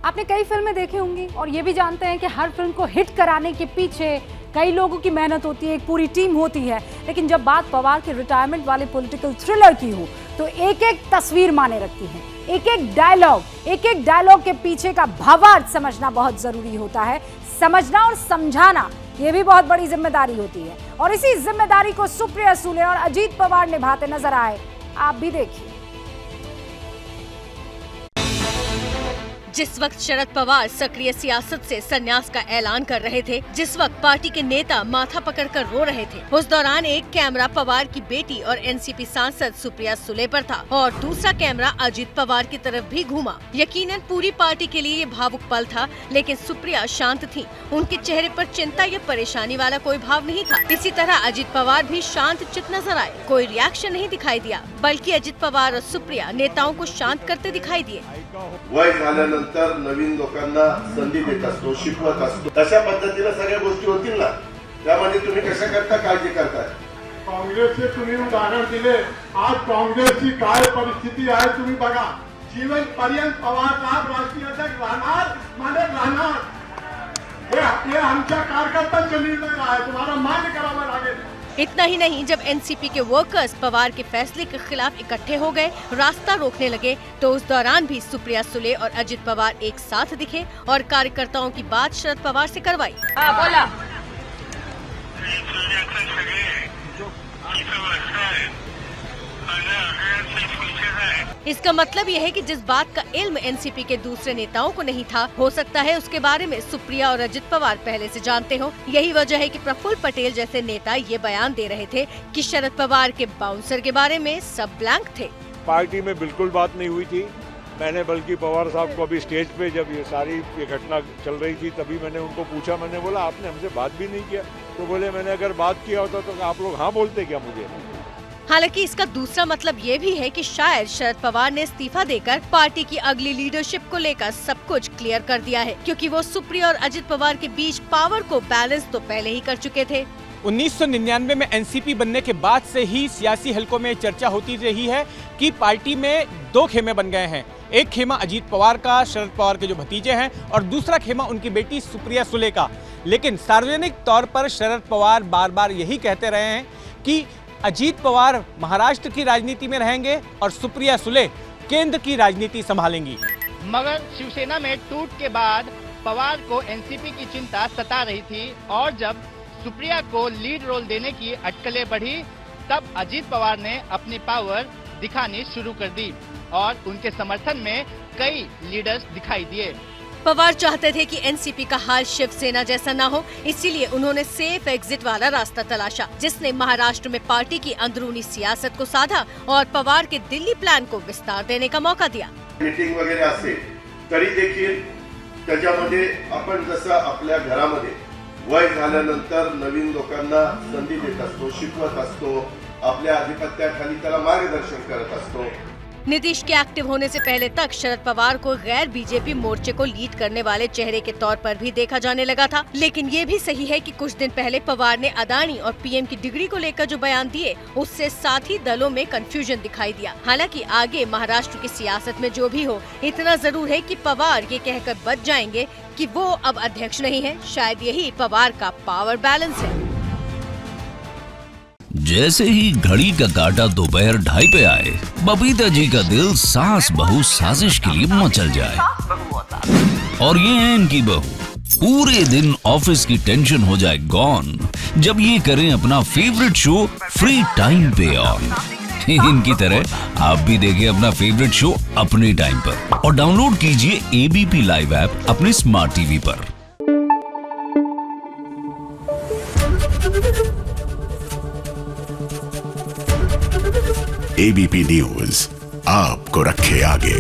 आपने कई फिल्में देखी होंगी और ये भी जानते हैं कि हर फिल्म को हिट कराने के पीछे कई लोगों की मेहनत होती है, एक पूरी टीम होती है। लेकिन जब बात पवार के रिटायरमेंट वाले पॉलिटिकल थ्रिलर की हो तो एक एक तस्वीर माने रखती है, एक एक डायलॉग के पीछे का भावार्थ समझना बहुत जरूरी होता है। समझना और समझाना ये भी बहुत बड़ी जिम्मेदारी होती है और इसी जिम्मेदारी को सुप्रिया सुले और अजीत पवार निभाते नजर आए। आप भी देखिए। जिस वक्त शरद पवार सक्रिय सियासत से संन्यास का ऐलान कर रहे थे, जिस वक्त पार्टी के नेता माथा पकड़कर रो रहे थे, उस दौरान एक कैमरा पवार की बेटी और एनसीपी सांसद सुप्रिया सुले पर था और दूसरा कैमरा अजीत पवार की तरफ भी घूमा। यकीनन पूरी पार्टी के लिए ये भावुक पल था, लेकिन सुप्रिया शांत थी। उनके चेहरे पर चिंता या परेशानी वाला कोई भाव नहीं था। इसी तरह अजीत पवार भी शांत चित नजर आए, कोई रिएक्शन नहीं दिखाई दिया, बल्कि अजीत पवार और सुप्रिया नेताओं को शांत करते दिखाई दिए। वय झाल्यानंतर नवीन लोकांना संधी देत असतो, शिकवत असतो, तशा पद्धतीने सगळ्या गोष्टी होतील ना। त्यामध्ये तुम्ही कशा करता काळजी करताय? काँग्रेसचे तुम्ही उदाहरण दिले, आज काँग्रेसची काय परिस्थिती आहे तुम्ही बघा। जीवन पर्यंत पवार साहेब राष्ट्रीय अध्यक्ष राहणार म्हणजे राहणार, हे आमच्या कार्यकर्त्यांचा निर्णय आहे, तुम्हाला मान्य करावा लागेल। इतना ही नहीं, जब एनसीपी के वर्कर्स पवार के फैसले के खिलाफ इकट्ठे हो गए, रास्ता रोकने लगे, तो उस दौरान भी सुप्रिया सुले और अजित पवार एक साथ दिखे और कार्यकर्ताओं की बात शरद पवार से करवाई। बोला इसका मतलब यह है कि जिस बात का इल्म एनसीपी के दूसरे नेताओं को नहीं था, हो सकता है उसके बारे में सुप्रिया और अजित पवार पहले से जानते हो। यही वजह है कि प्रफुल्ल पटेल जैसे नेता ये बयान दे रहे थे कि शरद पवार के बाउंसर के बारे में सब ब्लैंक थे। पार्टी में बिल्कुल बात नहीं हुई थी। मैंने बल्कि पवार साहब को अभी स्टेज पे जब ये घटना चल रही थी तभी मैंने उनको पूछा, मैंने बोला आपने हमसे बात भी नहीं किया? तो बोले मैंने अगर बात किया होता तो आप लोग हाँ बोलते क्या मुझे? हालांकि इसका दूसरा मतलब ये भी है कि शायद शरद पवार ने इस्तीफा देकर पार्टी की अगली लीडरशिप को लेकर सब कुछ क्लियर कर दिया है, क्योंकि वो सुप्रिया और अजित पवार के बीच पावर को बैलेंस तो पहले ही कर चुके थे। 1999 में एनसीपी बनने के बाद से ही सियासी हलकों में चर्चा होती रही है कि पार्टी में दो खेमे बन गए हैं। एक खेमा अजीत पवार का, शरद पवार के जो भतीजे हैं, और दूसरा खेमा उनकी बेटी सुप्रिया सुले का। लेकिन सार्वजनिक तौर पर शरद पवार बार बार यही कहते रहे हैं कि अजीत पवार महाराष्ट्र की राजनीति में रहेंगे और सुप्रिया सुले केंद्र की राजनीति संभालेंगी। मगर शिवसेना में टूट के बाद पवार को एनसीपी की चिंता सता रही थी और जब सुप्रिया को लीड रोल देने की अटकलें बढ़ी, तब अजीत पवार ने अपनी पावर दिखानी शुरू कर दी और उनके समर्थन में कई लीडर्स दिखाई दिए। पवार चाहते थे कि एनसीपी का हाल शिवसेना जैसा ना हो, इसीलिए उन्होंने सेफ एग्जिट वाला रास्ता तलाशा, जिसने महाराष्ट्र में पार्टी की अंदरूनी सियासत को साधा और पवार के दिल्ली प्लान को विस्तार देने का मौका दिया। मीटिंग वगैरे असेल तरी देखील त्याच्यामध्ये आपण जसं आपल्या घरामध्ये वय झाल्यानंतर नवीन लोकांना संधी देत असतो, शिकवत असतो, आपल्या अधिपत्याखाली त्याला मार्गदर्शन करत असतो। नीतीश के एक्टिव होने से पहले तक शरद पवार को गैर बीजेपी मोर्चे को लीड करने वाले चेहरे के तौर पर भी देखा जाने लगा था। लेकिन ये भी सही है कि कुछ दिन पहले पवार ने अदानी और पीएम की डिग्री को लेकर जो बयान दिए, उससे साथ ही दलों में कंफ्यूजन दिखाई दिया। हालांकि आगे महाराष्ट्र की सियासत में जो भी हो, इतना जरूर है कि पवार ये कहकर बच जाएंगे कि वो अब अध्यक्ष नहीं है। शायद यही पवार का पावर बैलेंस है। जैसे ही घड़ी का काटा दोपहर 2:30 पे आए, बबीता जी का दिल सास बहू साजिश के लिए मचल जाए। और ये है इनकी बहू, पूरे दिन ऑफिस की टेंशन हो जाए गॉन जब ये करें अपना फेवरेट शो फ्री टाइम पे ऑन। इनकी तरह आप भी देखें अपना फेवरेट शो अपने टाइम पर और डाउनलोड कीजिए एबीपी लाइव ऐप अपने स्मार्ट टीवी पर। एबीपी न्यूज आपको रखे आगे।